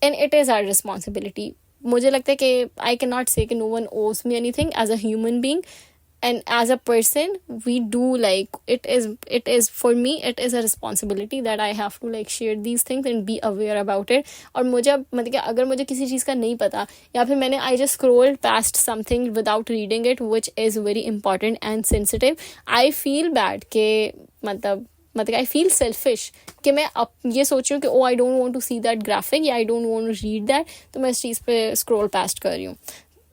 and it is our responsibility. मुझे लगता है कि I cannot say कि no one owes me anything as a human being, and as a person we do like it is for me it is a responsibility that I have to like share these things and be aware about it. और मुझे मतलब कि अगर मुझे किसी चीज़ का नहीं पता या फिर मैंने I just scrolled past something without reading it which is very important and sensitive, I feel bad कि मतलब I feel selfish कि मैं अब ये सोच रही हूँ कि oh I don't want to see that graphic या I don't want to read that, तो मैं इस चीज़ पे scroll past कर रही हूँ.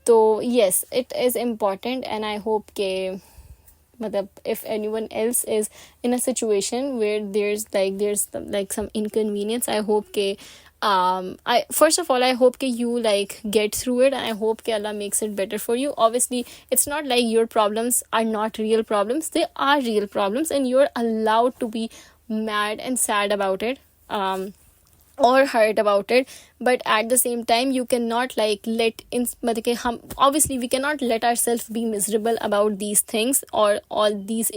तो yes, it is important and I hope कि matlab, if anyone else is in a situation where there's like some inconvenience, I hope ke I first of all, I hope that you like get through it, and I hope that Allah makes it better for you. Obviously, it's not like your problems are not real problems. They are real problems, and you're allowed to be mad and sad about it. Or hurt about it, but at the same time you cannot like let in मतलब कि हम obviously we cannot let ourselves be miserable about these things or all these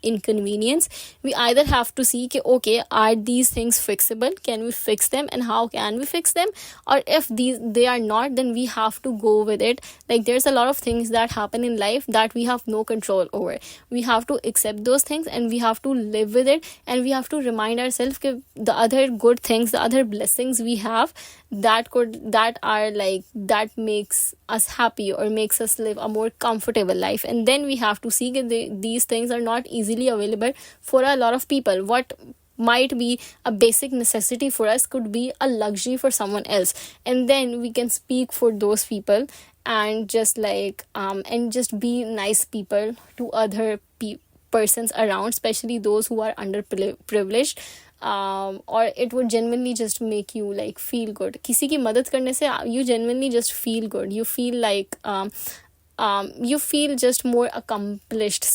inconvenience. We either have to see कि okay, are these things fixable, can we fix them, and how can we fix them, or if they are not, then we have to go with it. Like there's a lot of things that happen in life that we have no control over. We have to accept those things, and we have to live with it, and we have to remind ourselves that the other good things, the other blessings we have that are like that makes us happy or makes us live a more comfortable life. And then we have to see that these things are not easily available for a lot of people. What might be a basic necessity for us could be a luxury for someone else, and then we can speak for those people and just like and just be nice people to other persons around, especially those who are underprivileged. Or it would genuinely just make you like feel good. किसी की मदद करने से you genuinely just feel good. You feel like you feel just more accomplished.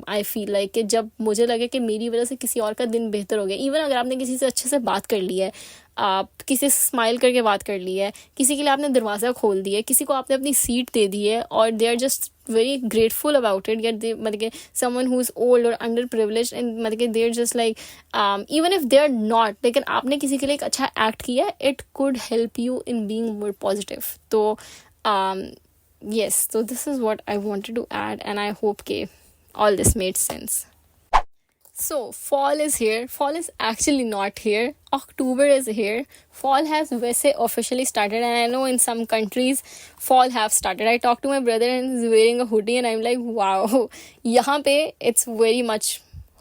I feel like कि जब मुझे लगे कि मेरी वजह से किसी और का दिन बेहतर हो गया, इवन अगर आपने किसी से अच्छे से बात कर ली है, आप किसी से स्माइल करके बात कर ली है, किसी के लिए आपने दरवाज़ा खोल दिया है, किसी को आपने अपनी सीट दे दी है, और they are just very grateful about it. Yet they मतलब someone who is old or underprivileged, and मतलब they're just like even if they're not, लेकिन आपने किसी के लिए एक अच्छा act किया, it could help you in being more positive. So yes, so this is what I wanted to add, and I hope all this made sense. So fall is here. Fall is actually not here. October is here. Fall has वैसे officially started, and I know in some countries fall have started. I talked to my brother and he's wearing a hoodie, and I'm like, wow, यहाँ पे it's very much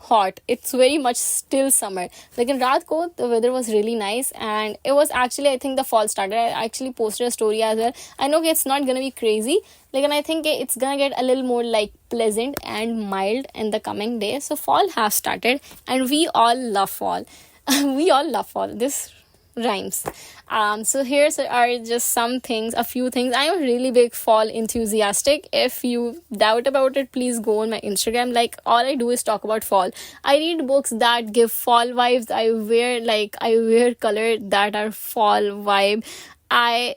hot. It's very much still summer. लेकिन रात को the weather was really nice, and it was actually, I think the fall started. I actually posted a story as well. I know it's not gonna be crazy, like, I think it's gonna get a little more like pleasant and mild in the coming days. So fall has started, and we all love fall. We all love fall. This rhymes. So here's are just some things, a few things. I'm a really big fall enthusiastic. If you doubt about it, please go on my Instagram. Like, all I do is talk about fall. I read books that give fall vibes. I wear color that are fall vibe. I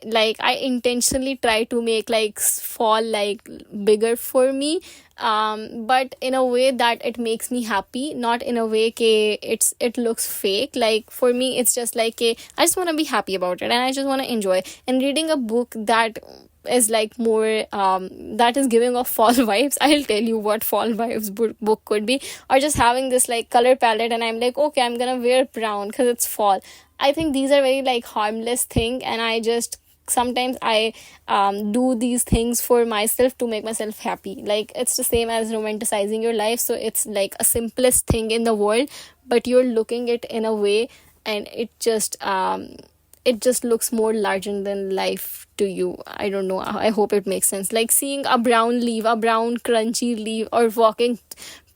intentionally try to make like fall like bigger for me, but in a way that it makes me happy, not in a way it looks fake. Like for me it's just like I just want to be happy about it, and I just want to enjoy. And reading a book that is like more that is giving off fall vibes, I'll tell you what fall vibes book could be. Or just having this like color palette, and I'm like, okay, I'm gonna wear brown because it's fall. I think these are very like harmless thing, and I just sometimes I do these things for myself to make myself happy. Like it's the same as romanticizing your life. So it's like a simplest thing in the world, but you're looking it in a way, and it just looks more larger than life to you. I don't know, I hope it makes sense. Like seeing a brown crunchy leaf, or walking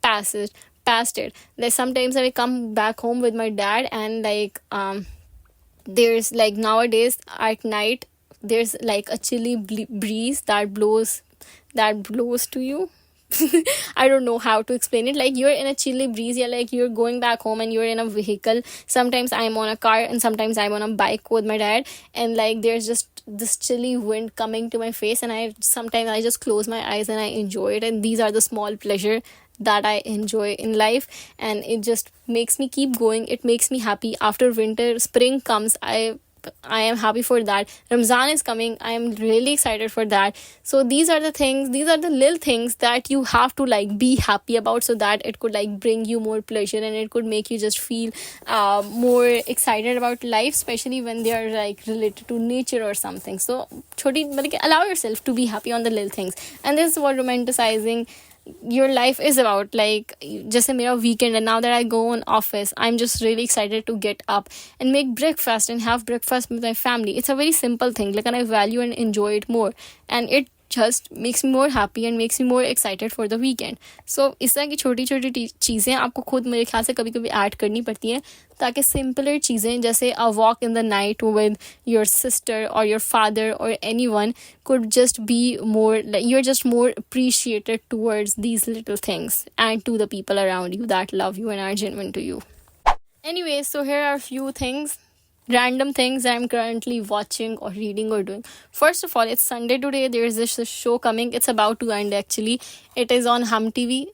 past it. Like sometimes I come back home with my dad, and like there's like nowadays at night there's like a chilly breeze that blows to you. I don't know how to explain it. Like you're in a chilly breeze, yeah, like you're going back home and you're in a vehicle. Sometimes I'm on a car and sometimes I'm on a bike with my dad, and like there's just this chilly wind coming to my face, and sometimes I just close my eyes and I enjoy it. And these are the small pleasure that I enjoy in life, and it just makes me keep going. It makes me happy. After winter, spring comes, I am happy for that. Ramzan is coming, I am really excited for that. So these are the little things that you have to like be happy about, so that it could like bring you more pleasure, and it could make you just feel more excited about life, especially when they are like related to nature or something. So allow yourself to be happy on the little things. And this is what romanticizing your life is about. Like just a mere weekend, and now that I go on office, I'm just really excited to get up and make breakfast and have breakfast with my family. It's a very simple thing, like, and I value and enjoy it more, and it just makes me more happy and makes me more excited for the weekend. So इस तरह की छोटी छोटी चीज़ें आपको खुद मेरे ख्याल से कभी कभी ऐड करनी पड़ती हैं, ताकि सिंपलर चीज़ें जैसे a walk in the night with your sister or your father or anyone could just be more like you're just more appreciated towards these little things and to the people around you that love you and are genuine to you. Anyway, so here are a few things, random things I'm currently watching or reading or doing. First of all, it's Sunday today. There's this show coming. It's about to end actually. It is on Hum TV.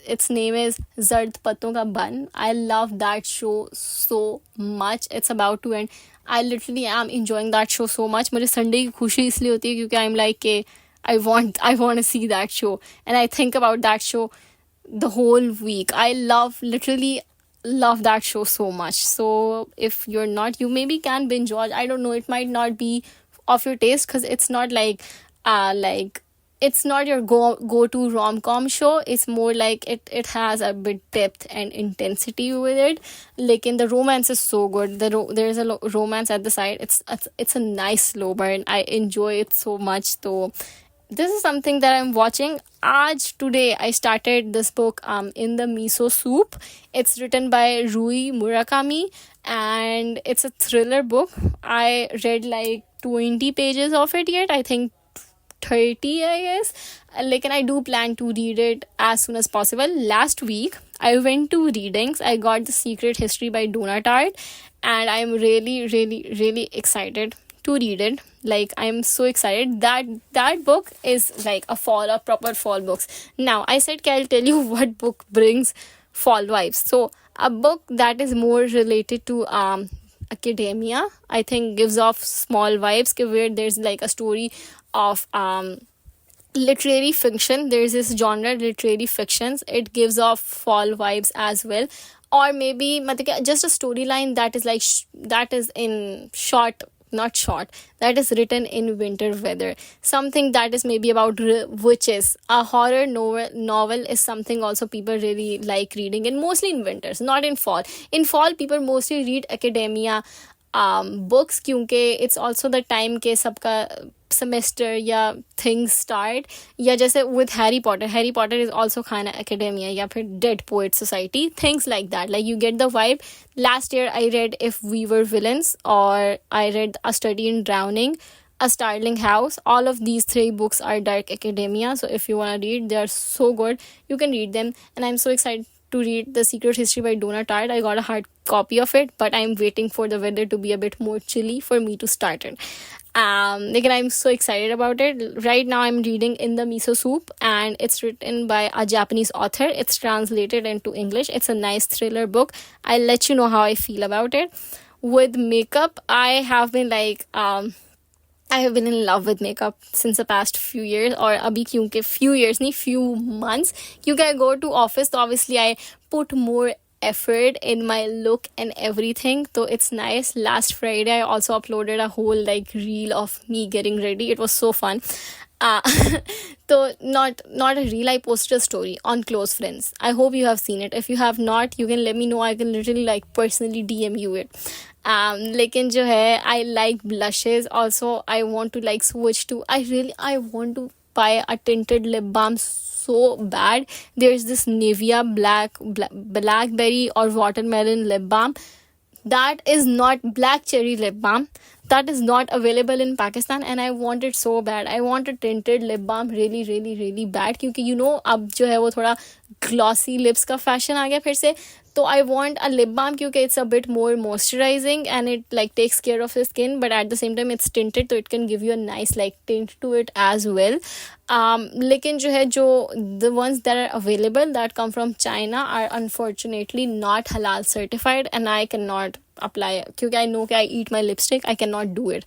Its name is Zard Patton Ka Ban. I love that show so much. It's about to end. I literally am enjoying that show so much. मुझे Sunday की खुशी इसलिए होती है क्योंकि I'm like के I want to see that show and I think about that show the whole week. I literally love that show so much. So if you're not, you maybe can binge watch. I don't know, it might not be of your taste because it's not like it's not your go-to rom-com show. It's more like it has a bit depth and intensity with it. Like in the romance is so good. There's a romance at the side. It's a nice slow burn. I enjoy it so much. So this is something that I'm watching. Today I started this book In the Miso Soup. It's written by Rui Murakami and it's a thriller book. I read like 20 pages of it yet. I think 30, I guess. Like, and I do plan to read it as soon as possible. Last week I went to readings. I got The Secret History by Donna Tartt and I'm really, really, really excited to read it. Like, I'm so excited. That book is like a proper fall books. Now I said, I'll tell you what book brings fall vibes. So a book that is more related to academia, I think, gives off small vibes where there's like a story of literary fiction. There's this genre, literary fictions. It gives off fall vibes as well. Or maybe just a storyline that is like that is in short, not short, that is written in winter weather. Something that is maybe about witches. A horror novel is something also people really like reading, and mostly in winters, not in fall. In fall, people mostly read academia books क्योंकि it's also the time के सबका semester या things start. या जैसे with Harry Potter is also kind of academia या फिर Dead Poet Society, things like that. Like, you get the vibe. Last year I read If We Were Villains, or I read A Study in Drowning, A Starling House. All of these 3 books are dark academia, so if you want to read, they are so good. You can read them, and I'm so excited to read The Secret History by Donna Tartt. I got a hard copy of it, but I'm waiting for the weather to be a bit more chilly for me to start it. Again, I'm so excited about it. Right now I'm reading In the Miso Soup, and it's written by a Japanese author. It's translated into English. It's a nice thriller book. I'll let you know how I feel about it. With makeup, I have been in love with makeup since the past few years, or abhi kyunki few months. Kyunki I go to office, so obviously I put more effort in my look and everything, so it's nice. Last Friday I also uploaded a whole like reel of me getting ready. It was so fun. So not a reel, I posted a story on Close Friends. I hope you have seen it. If you have not, you can let me know. I can literally like personally DM you it. लेकिन जो है, I like blushes also. I want to like switch to, I want to buy a tinted lip balm so bad. There's this Nivea blackberry or watermelon lip balm that is not black cherry lip balm, that is not available in Pakistan, and I want it so bad. I want a tinted lip balm really really really bad, क्योंकि you know अब जो है वो थोड़ा glossy lips का fashion आ गया फिर से. So I want a lip balm क्योंकि it's a bit more moisturizing and it like takes care of the skin, but at the same time it's tinted, so it can give you a nice like tint to it as well. लेकिन जो है, जो the ones that are available that come from China are unfortunately not halal certified, and I cannot apply क्योंकि I know कि I eat my lipstick, I cannot do it.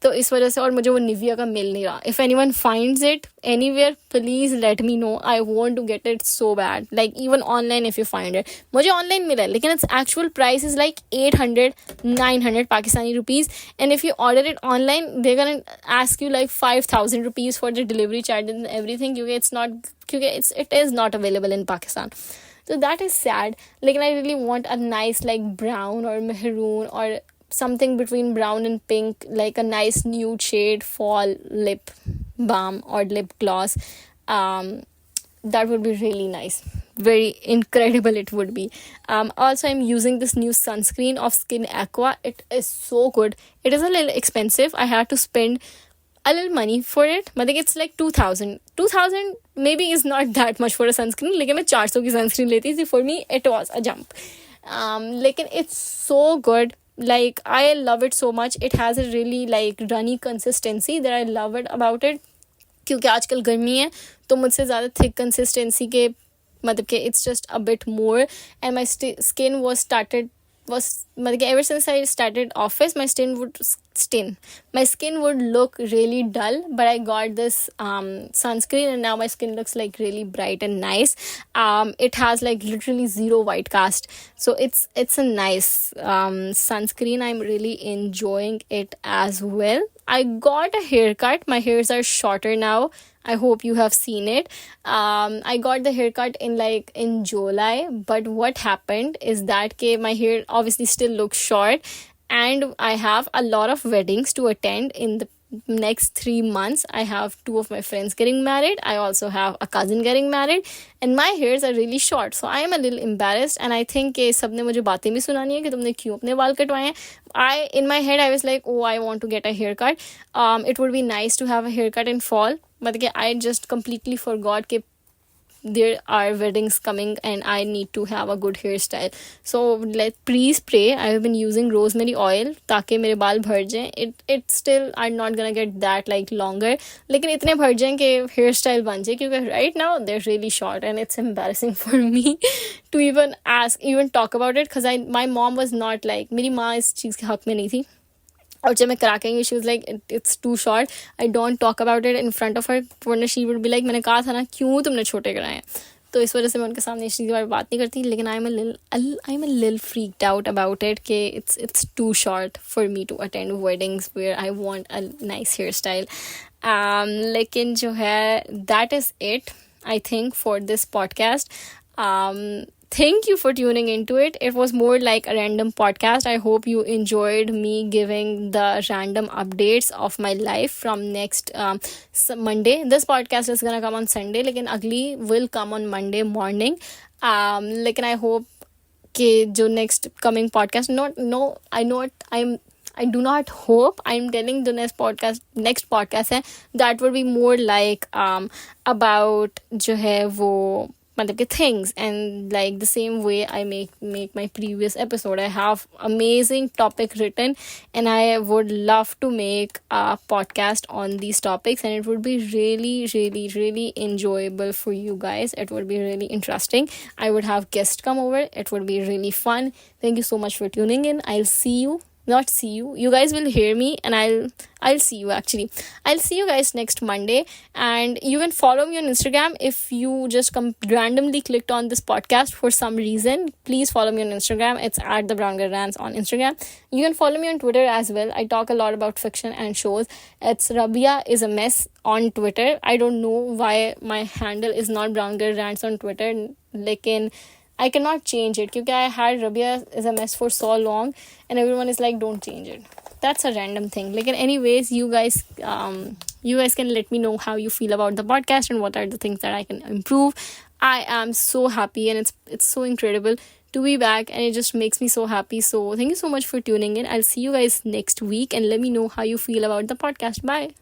तो इस वजह से, और मुझे वो निविया का मिल नहीं रहा. If anyone finds it anywhere, please let me know. I want to get it so bad. Like even online if you find it. मुझे online मिला है, लेकिन its actual price is like 800-900 Pakistani rupees. And if you order it online, they're gonna ask you like 5,000 rupees for the delivery charges and everything. क्योंकि it is not available in Pakistan. So that is sad. Like I really want a nice like brown or maroon or something between brown and pink, like a nice nude shade fall lip balm or lip gloss. um that would be really nice, very incredible it would be. Also, I'm using this new sunscreen of Skin Aqua. It is so good. It is a little expensive. I had to spend a little money for it, but like it's like 2000 maybe is not that much for a sunscreen, लेकिन मैं 400 की sunscreen लेती थी. For me it was a jump. लेकिन it's so good. Like, I love it so much. It has a really like runny consistency that I love it about it. क्योंकि आजकल गर्मी है तो मुझसे ज़्यादा थिक कंसिस्टेंसी के मतलब कि it's just a bit more. And my skin was मतलब कि ever since I started office, my skin would look really dull, but I got this sunscreen and now my skin looks like really bright and nice. It has like literally zero white cast, so it's a nice sunscreen. I'm really enjoying it as well. I got a haircut. My hairs are shorter now. I hope you have seen it. I got the haircut in July, but what happened is that my hair obviously still looks short, and I have a lot of weddings to attend in the next 3 months. I have 2 of my friends getting married. I also have a cousin getting married, and my hairs are really short, so I am a little embarrassed. And I think कि सबने मुझे बातें भी सुनानी है कि तुमने क्यों अपने बाल कटवाए हैं. In my head I was like, oh, I want to get a haircut. It would be nice to have a haircut in fall, but I just completely forgot that there are weddings coming and I need to have a good hairstyle. So please pray. I have been using rosemary oil ताकि मेरे बाल भर जाएं. It still are not gonna get that like longer, लेकिन इतने भर जाएं कि hairstyle बन जाए, क्योंकि right now they're really short and it's embarrassing for me to even talk about it, because my mom was not like, मेरी माँ इस चीज़ के हक में नहीं थी. और जब मैं करा के आई, she was like it's too short, I don't talk about it in front of her, वरना शी वुड बी लाइक, मैंने कहा था ना क्यों तुमने छोटे कराए हैं. तो इस वजह से मैं उनके सामने इस चीज़ के बारे में बात नहीं करती. लेकिन आई am a lil freaked out about it कि it's too short for me to attend weddings where I want a nice hairstyle. लेकिन जो है, that is it I think for this podcast. Thank you for tuning into it. It was more like a random podcast. I hope you enjoyed me giving the random updates of my life from next Monday. This podcast is gonna come on Sunday, लेकिन अगली will come on Monday morning. लेकिन I hope कि जो next coming podcast, I do not hope, I'm telling the next podcast है, that would be more like about जो है वो मतलब कि things, and like the same way I make my previous episode. I have amazing topic written and I would love to make a podcast on these topics, and it would be really really really enjoyable for you guys. It would be really interesting. I would have guests come over. It would be really fun. Thank you so much for tuning in. I'll see you, not see you, you guys will hear me, and I'll see you. Actually, I'll see you guys next Monday. And you can follow me on Instagram. If you just randomly clicked on this podcast for some reason, please follow me on Instagram. It's at the Brown Girl Rants on Instagram. You can follow me on Twitter as well. I talk a lot about fiction and shows. It's Rabia is a mess on Twitter. I don't know why my handle is not Brown Girl Rants on Twitter, lekin I cannot change it because I had Rabia is a mess for so long and everyone is like, don't change it. That's a random thing. Like, anyways, you guys can let me know how you feel about the podcast and what are the things that I can improve. I am so happy and it's so incredible to be back, and it just makes me so happy. So thank you so much for tuning in. I'll see you guys next week and let me know how you feel about the podcast. Bye.